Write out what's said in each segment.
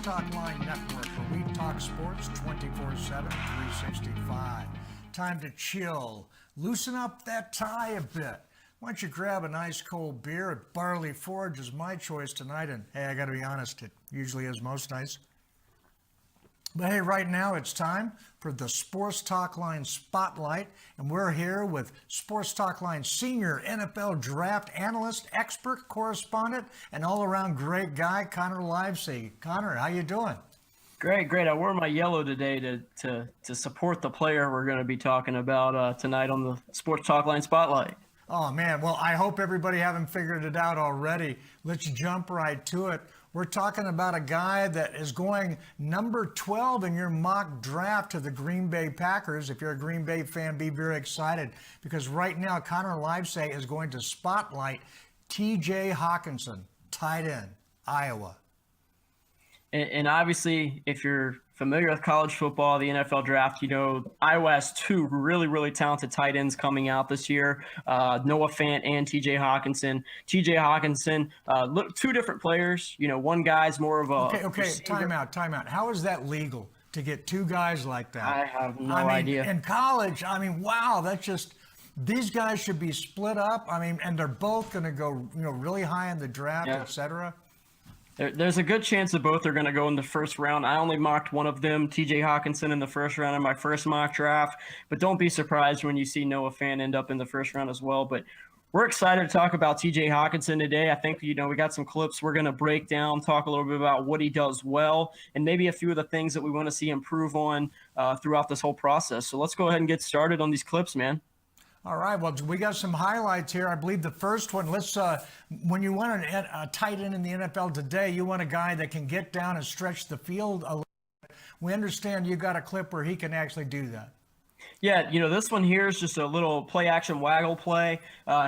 Talk Line Network, where we talk sports 24/7, 365. Time to chill, loosen up that tie a bit. Why don't you grab a nice cold beer at Barley Forge is my choice tonight, and hey, I gotta be honest, it usually is most nights. But hey, right now it's time for the Sports Talk Line Spotlight, and we're here with Sports Talk Line senior NFL draft analyst, expert, correspondent, and all-around great guy, Connor Livesay. Connor, how you doing? Great. I wore my yellow today to support the player we're going to be talking about tonight on the Sports Talk Line Spotlight. Oh, man. Well, I hope everybody haven't figured it out already. Let's jump right to it. We're talking about a guy that is going number 12 in your mock draft to the Green Bay Packers. If you're a Green Bay fan, be very excited because right now Connor Livesay is going to spotlight T.J. Hockenson, tight end, Iowa. And obviously, if you're familiar with college football, the NFL draft, you know, Iowa has two really talented tight ends coming out this year, Noah Fant and T.J. Hockenson. T.J. Hockenson, two different players. You know, one guy's more of a Okay, time out. How is that legal to get two guys like that? I have no idea. In college, wow, that's just – these guys should be split up. And they're both going to go, really high in the draft, et cetera. There's a good chance that both are going to go in the first round. I only mocked one of them, T.J. Hockenson, in the first round in my first mock draft. But don't be surprised when you see Noah Fant end up in the first round as well. But we're excited to talk about T.J. Hockenson today. I think, we got some clips we're going to break down, talk a little bit about what he does well, and maybe a few of the things that we want to see improve on throughout this whole process. So let's go ahead and get started on these clips, man. All right, well, we got some highlights here. I believe the first one, when you want a tight end in the NFL today, you want a guy that can get down and stretch the field a little bit. We understand you got a clip where he can actually do that. Yeah, this one here is just a little play-action waggle play,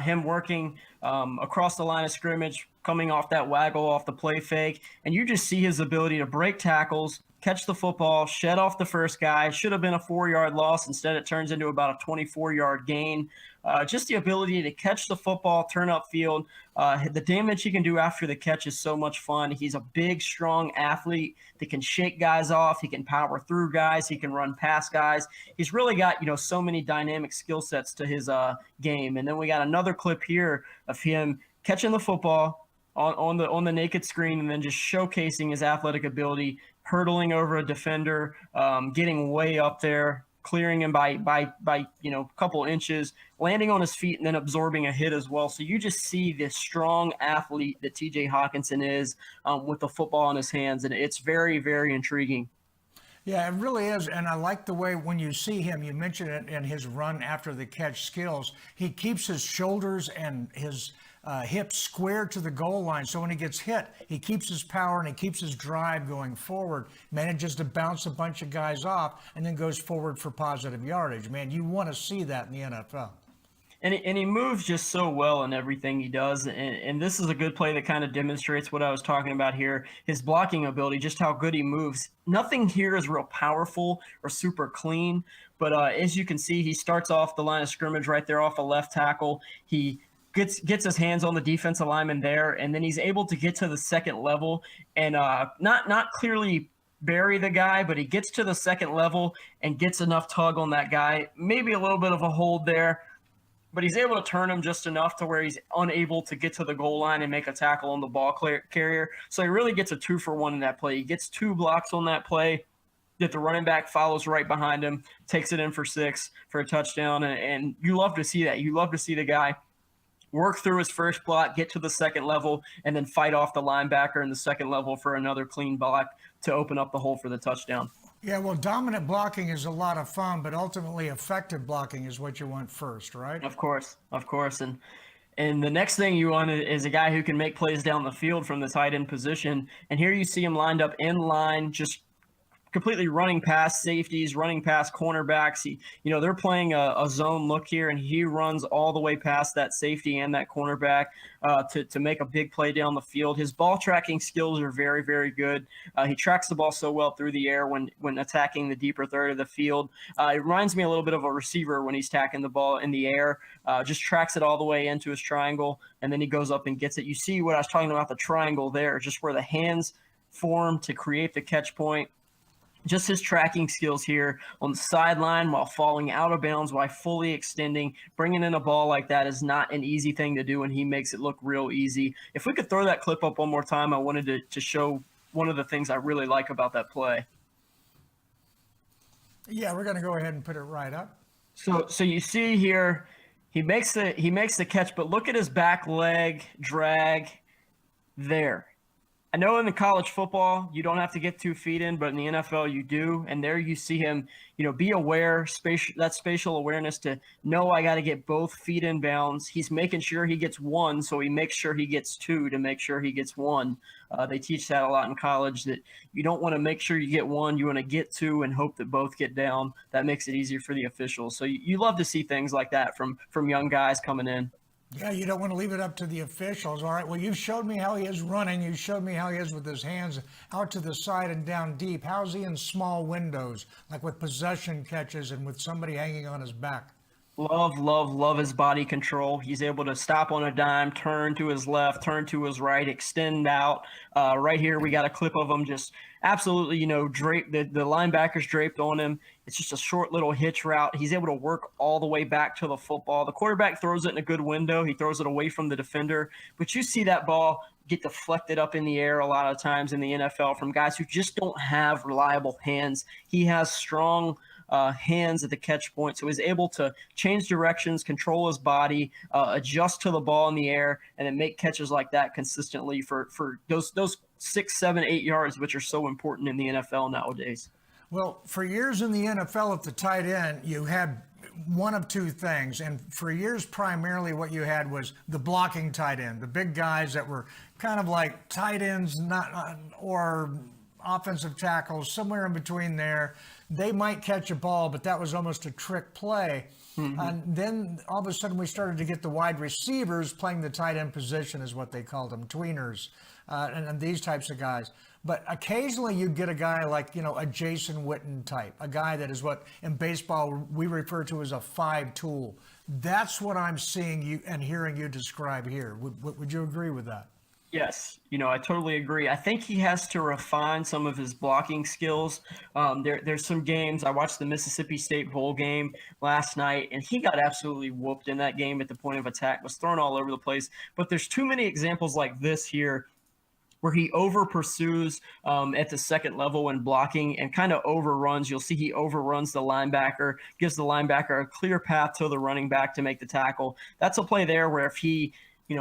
him working across the line of scrimmage, coming off that waggle, off the play fake, and you just see his ability to break tackles, catch the football, shed off the first guy. Should have been a 4-yard loss. Instead, it turns into about a 24-yard gain. Just the ability to catch the football, turn upfield. The damage he can do after the catch is so much fun. He's a big, strong athlete that can shake guys off. He can power through guys. He can run past guys. He's really got, so many dynamic skill sets to his game. And then we got another clip here of him catching the football on the naked screen and then just showcasing his athletic ability, hurdling over a defender, getting way up there, clearing him by a couple inches, landing on his feet, and then absorbing a hit as well. So you just see this strong athlete that T.J. Hockenson is with the football in his hands, and it's very, very intriguing. Yeah, it really is, and I like the way when you see him, you mentioned it in his run after the catch skills, he keeps his shoulders and his hips square to the goal line. So when he gets hit, he keeps his power and he keeps his drive going forward, manages to bounce a bunch of guys off, and then goes forward for positive yardage. Man, you want to see that in the NFL. And he moves just so well in everything he does. And this is a good play that kind of demonstrates what I was talking about here, his blocking ability, just how good he moves. Nothing here is real powerful or super clean. But as you can see, he starts off the line of scrimmage right there off a left tackle. He gets his hands on the defensive lineman there, and then he's able to get to the second level and not clearly bury the guy, but he gets to the second level and gets enough tug on that guy, maybe a little bit of a hold there, but he's able to turn him just enough to where he's unable to get to the goal line and make a tackle on the ball carrier. So he really gets a 2-for-1 in that play. He gets 2 blocks on that play that the running back follows right behind him, takes it in for 6 for a touchdown, and you love to see that. You love to see the guy work through his first block, get to the second level, and then fight off the linebacker in the second level for another clean block to open up the hole for the touchdown. Yeah, well, dominant blocking is a lot of fun, but ultimately effective blocking is what you want first, right? Of course. And the next thing you want is a guy who can make plays down the field from the tight end position. And here you see him lined up in line, just completely running past safeties, running past cornerbacks. They're playing a zone look here, and he runs all the way past that safety and that cornerback to make a big play down the field. His ball tracking skills are very, very good. He tracks the ball so well through the air when attacking the deeper third of the field. It reminds me a little bit of a receiver when he's tacking the ball in the air, just tracks it all the way into his triangle, and then he goes up and gets it. You see what I was talking about, the triangle there, just where the hands form to create the catch point. Just his tracking skills here on the sideline while falling out of bounds, while fully extending, bringing in a ball like that is not an easy thing to do, and he makes it look real easy. If we could throw that clip up one more time, I wanted to show one of the things I really like about that play. Yeah, we're going to go ahead and put it right up. So you see here, he makes the catch, but look at his back leg drag there. I know in the college football, you don't have to get 2 feet in, but in the NFL, you do. And there you see him, be aware, that spatial awareness to know I got to get both feet in bounds. He's making sure he gets 1, so he makes sure he gets 2 to make sure he gets 1. They teach that a lot in college, that you don't want to make sure you get 1, you want to get 2 and hope that both get down. That makes it easier for the officials. So you love to see things like that from young guys coming in. Yeah, you don't want to leave it up to the officials. All right, well, you've showed me how he is running. You showed me how he is with his hands out to the side and down deep. How's he in small windows, like with possession catches and with somebody hanging on his back? Love his body control. He's able to stop on a dime, turn to his left, turn to his right, extend out. Right here, we got a clip of him just absolutely, draped. The linebacker's draped on him. It's just a short little hitch route. He's able to work all the way back to the football. The quarterback throws it in a good window. He throws it away from the defender. But you see that ball get deflected up in the air a lot of times in the NFL from guys who just don't have reliable hands. He has strong hands at the catch point, so he's able to change directions, control his body, adjust to the ball in the air, and then make catches like that consistently for those 6, 7, 8 yards, which are so important in the NFL nowadays. Well, for years in the NFL at the tight end, you had one of 2 things. And for years, primarily what you had was the blocking tight end, the big guys that were kind of like tight ends, or offensive tackles, somewhere in between there. They might catch a ball, but that was almost a trick play. Mm-hmm. And then all of a sudden we started to get the wide receivers playing the tight end position, is what they called them, tweeners, and these types of guys. But occasionally you get a guy like, a Jason Witten type, a guy that is what in baseball we refer to as a 5 tool. That's what I'm seeing you and hearing you describe here. Would you agree with that? Yes, I totally agree. I think he has to refine some of his blocking skills. There's some games. I watched the Mississippi State Bowl game last night, and he got absolutely whooped in that game at the point of attack, was thrown all over the place. But there's too many examples like this here where he over pursues at the second level when blocking and kind of overruns. You'll see he overruns the linebacker, gives the linebacker a clear path to the running back to make the tackle. That's a play there where if he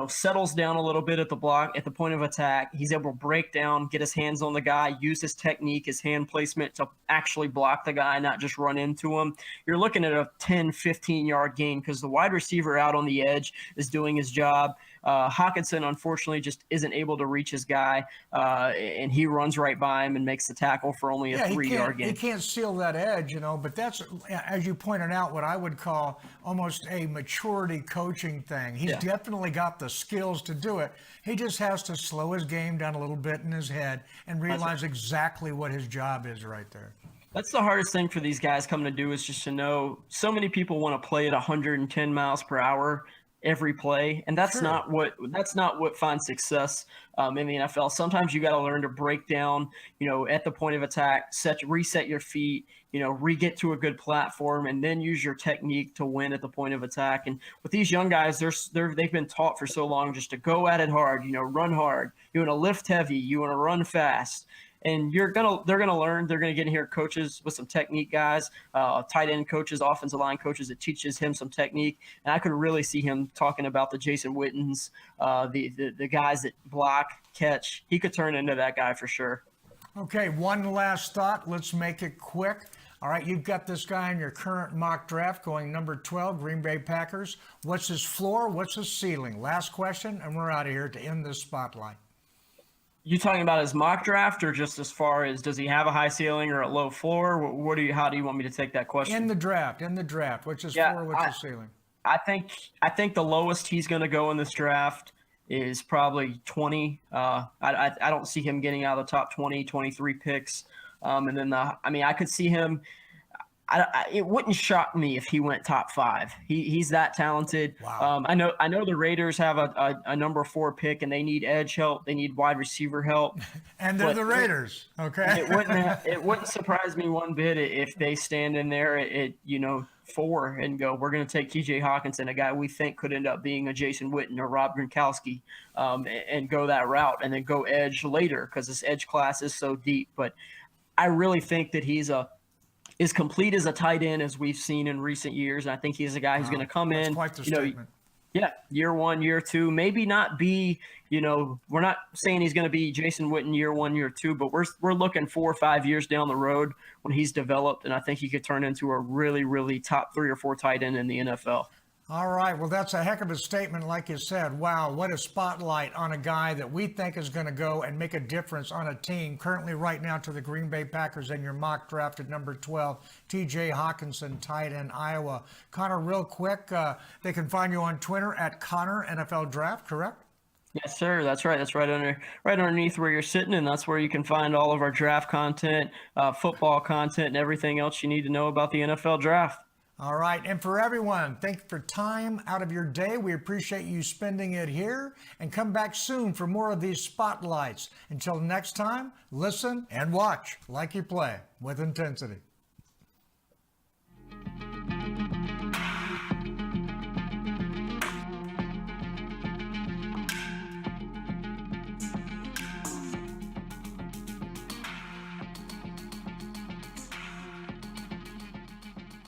settles down a little bit at the block, at the point of attack, he's able to break down, get his hands on the guy, use his technique, his hand placement to actually block the guy, not just run into him. You're looking at a 10, 15-yard gain because the wide receiver out on the edge is doing his job. Hockenson, unfortunately, just isn't able to reach his guy, and he runs right by him and makes the tackle for only a 3-yard gain. He can't seal that edge, but that's, as you pointed out, what I would call almost a maturity coaching thing. He's definitely got the skills to do it. He just has to slow his game down a little bit in his head and realize exactly what his job is right there. That's the hardest thing for these guys coming to do, is just to know so many people want to play at 110 miles per hour every play, and that's not what finds success in the NFL. Sometimes you got to learn to break down, at the point of attack, reset your feet, re-get to a good platform, and then use your technique to win at the point of attack. And with these young guys, they've been taught for so long just to go at it hard, run hard. You want to lift heavy, you want to run fast. And they're gonna learn. They're gonna get in here coaches with some technique guys, tight end coaches, offensive line coaches that teaches him some technique. And I could really see him talking about the Jason Wittens, the guys that block, catch. He could turn into that guy for sure. Okay, one last thought. Let's make it quick. All right, you've got this guy in your current mock draft going number 12, Green Bay Packers. What's his floor? What's his ceiling? Last question, and we're out of here to end this spotlight. You talking about his mock draft, or just as far as does he have a high ceiling or a low floor? How do you want me to take that question? In the draft. What's his floor? What's his ceiling? I think the lowest he's going to go in this draft is probably 20. I don't see him getting out of the top 20, 23 picks. And then I could see him. It wouldn't shock me if he went top 5. He's that talented. Wow. I know the Raiders have a number 4 pick and they need edge help. They need wide receiver help. And they're But the Raiders, okay? it wouldn't surprise me one bit if they stand in there at 4 and go, we're going to take TJ Hockenson, a guy we think could end up being a Jason Witten or Rob Gronkowski, and go that route and then go edge later because this edge class is so deep. But I really think that he's as complete as a tight end as we've seen in recent years. And I think he's a guy who's going to come That's in. quite the statement. Yeah, year 1, year 2, maybe not be, we're not saying he's going to be Jason Witten year 1, year 2, but we're looking 4 or 5 years down the road when he's developed, and I think he could turn into a really, really top 3 or 4 tight end in the NFL. All right. Well, that's a heck of a statement, like you said. Wow, what a spotlight on a guy that we think is going to go and make a difference on a team. Currently, right now, to the Green Bay Packers in your mock draft at number 12, TJ Hockenson, tight end, Iowa. Connor, real quick, they can find you on Twitter at Connor NFL Draft, correct? Yes, sir. That's right. That's right underneath where you're sitting, and that's where you can find all of our draft content, football content, and everything else you need to know about the NFL Draft. All right. And for everyone, thank you for time out of your day. We appreciate you spending it here, and come back soon for more of these spotlights. Until next time, listen and watch like you play with intensity.